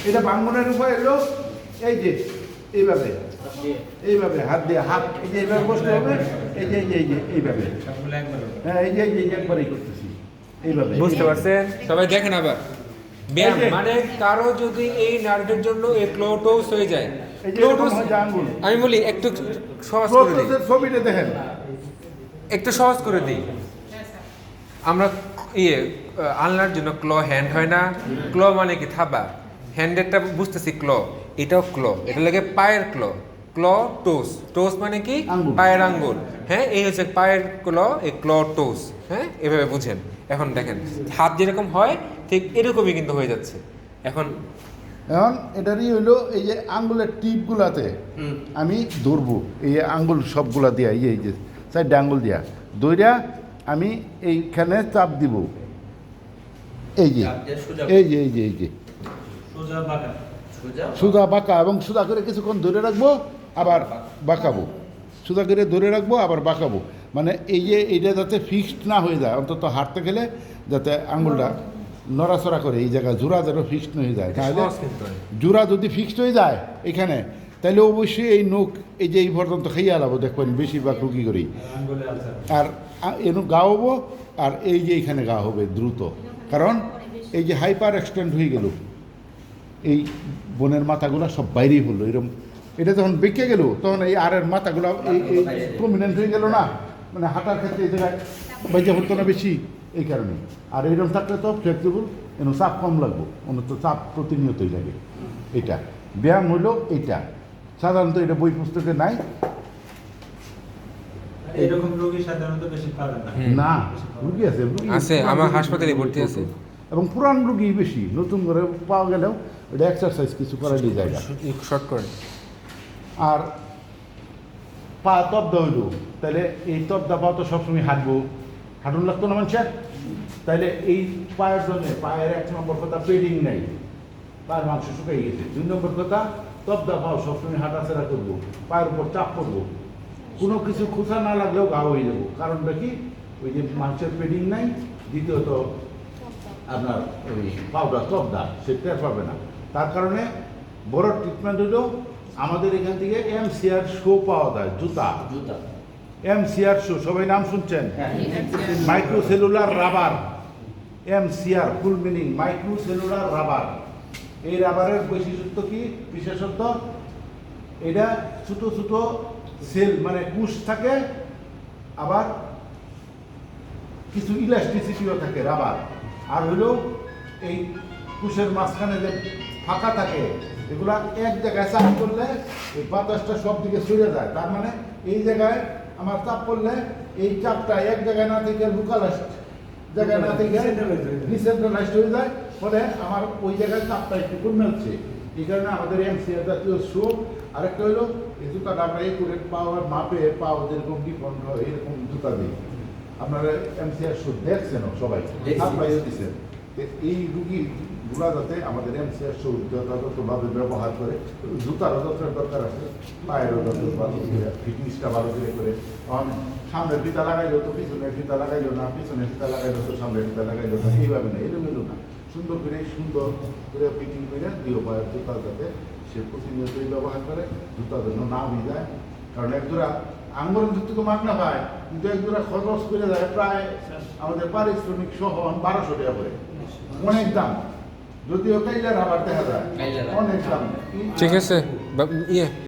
এটা ভাঙনের উপায় হলো এই যে এইভাবে এইভাবে হাত দিয়ে হাত এই যে এইভাবে বসতে হবে এই যে এইভাবে হ্যাঁ এই যে একবারই করতেছি এইভাবে। বুঝতে পারছেন সবাই? দেখেন আবার ব্যায়াম মানে কারো যদি এই নার্ভের জন্য এই ক্লোটোস হয়ে যায়, ক্লোটোস আমি বলি একটু সহজ করে দিই, ছবিটা দেখেন একটু সহজ করে দিই। আমরা আলনার জন্য ক্ল হ্যান্ড হয় না, ক্ল মানে কি থাবা, হ্যান্ডেরটা বুঝতেছি ক্ল, এটাও ক্ল, এটা লাগে পায়ের ক্ল, ক্ল টোস, টোস মানে কি পায়ের আঙ্গুল, হ্যাঁ এই হচ্ছে পায়ের ক্ল, এই ক্ল টোস, হ্যাঁ এভাবে বুঝেন। এখন দেখেন হাত যেরকম হয় ঠিক এরকমই কিন্তু হয়ে যাচ্ছে। এখন এটারই হইলো এই যে আঙ্গুলের টিপগুলাতে আমি ধরবো এই আঙ্গুল সবগুলা দিয়া এই যে চারটে আঙ্গুল দিয়া দইরা আমি এইখানে চাপ দিব, এই যে সোজা বাঁকা, এবং সোজা করে কিছুক্ষণ ধরে রাখবো আবার বাঁকাবো, সোজা করে ধরে রাখবো আবার বাঁকাবো, মানে এই যে এইটা যাতে ফিক্সড না হয়ে যায়, অন্তত হাঁটতে গেলে যাতে আঙ্গুলটা নড়াচড়া করে এই জায়গায় জোড়া যেন ফিক্সড হয়ে যায়। তাহলে জোড়া যদি ফিক্সড হয়ে যায় এখানে, তাহলে অবশ্যই এই নখ এই যে এই পর্যন্ত খাইয়ে আলাবো, দেখবেন বেশিরভাগ রুগী করি, আর এনু গা হবো, আর এই যে এইখানে গা হবে দ্রুত, কারণ এই যে হাইপার এক্সটেন্ড হয়ে গেল, এই বনের মাথাগুলো সব বাইরেই হলো এরকম, এটা যখন বেঁকে গেল তখন এই আরের মাথাগুলো এই প্রমিনেন্ট হয়ে গেল না, মানে হাঁটার ক্ষেত্রে এই জায়গায় বাইজা হতো না বেশি, এই কারণে। আর এরকম থাকলে তো ফ্লেক্সিবল, এরকম চাপ কম লাগবো, অন্য চাপ প্রতিনিয়তই লাগে। এটা ব্যায়াম হলো এটা, সাধারণত এটা বই পুস্তকে নাই, এরকম রোগী সাধারণত বেশি পাবেন না, রুগী আছে আমার হাসপাতালে ভর্তি আছে, এবং পুরান রুগী বেশি, নতুন করে পাওয়া গেলেও এটা এক্সারসাইজ কিছু করারই জায়গা শর্ট করে। আর পা তবদা হইল, তাহলে এই তবদা পা তো সবসময় হাঁটবো, হাঁটুন লাগতো না মানুষের, তাহলে এই পায়ের জন্য পায়ের 1 নম্বর কথা পেডিং নেই, পায়ের মাংস শুকাই গেছে। 2 নম্বর কথা তবদা পাও সবসময় হাঁটাচেরা করবো, পায়ের উপর চাপ পড়বো, কোনো কিছু খোঁচা না লাগলেও ঘা হয়ে যাবো, কারণটা কি ওই যে মাংসের পেডিং নাই, দ্বিতীয়ত আপনার ওই পাউডার তবদা সে টের পাবে না। তার কারণে বড় ট্রিটমেন্ট হলো আমাদের এখান থেকে MCR শো পাওয়া যায়, জুতা MCR শো, সবাই নাম শুনছেন? Microcellular rubber, MCR full meaning microcellular rubber. এই রাবারের বৈশিষ্ট্য কি, বিশেষত এটা ছোট ছোট সেল মানে কুশ থাকে, আবার কিছু ইলাস্টিসিটিও থাকে রাবার, আর হলো এই কুশের মাঝখানে যে ফাঁকা থাকে এগুলা এক জায়গায় চাপ করলে এই বাতাসটা সব দিকে সরে যায়, তার মানে এই জায়গায় আমার চাপ করলে এই চাপটা এক জায়গায় না থেকে লোকালাইজড জায়গায় না থেকে ডিসেন্ট্রালাইজড হয়ে যায়, ফলে আমার ওই জায়গায় চাপটা একটু কমে হচ্ছে। এই কারণে আমাদের MCR জাতীয় শো। আরেকটা হলো এই জুতাটা আমরা এই করে পাওয়ার মাপে পাও যেরকম ডিফন্ড হয় এরকম জুতা দিই, আপনারা MCR শো দেখছেন সবাই, দিচ্ছেন। এই রুগী গুলা যাতে আমাদের MCR শো যথাযথভাবে ব্যবহার করে, জুতারও যত দরকার আছে, পায়েরও যত ফিটনেসটা ভালো করে, সামনের ফিতা লাগাইলো তো পিছনের ফিতা লাগাইলো না, পিছনের ফিতা লাগাইলো তো সামনের ফিতা লাগাইলো না, এইভাবে না, এরকম না, সুন্দর করে ফিটিং করে দিও পায়ের জুতা যাতে সে প্রতিনিয়তই ব্যবহার করে, জুতা যেন না হয়ে যায়। কারণ একজোড়া আঙ্গুরের যুক্ত তো মাগনা পায়, কিন্তু একজোড়া খরচ করে যায় প্রায় আমাদের পারিশ্রমিক সহ 1200 টাকা করে, অনেক দাম, যদিও কাইলা রাবার দেখা যায় অনেক দাম। ঠিক আছে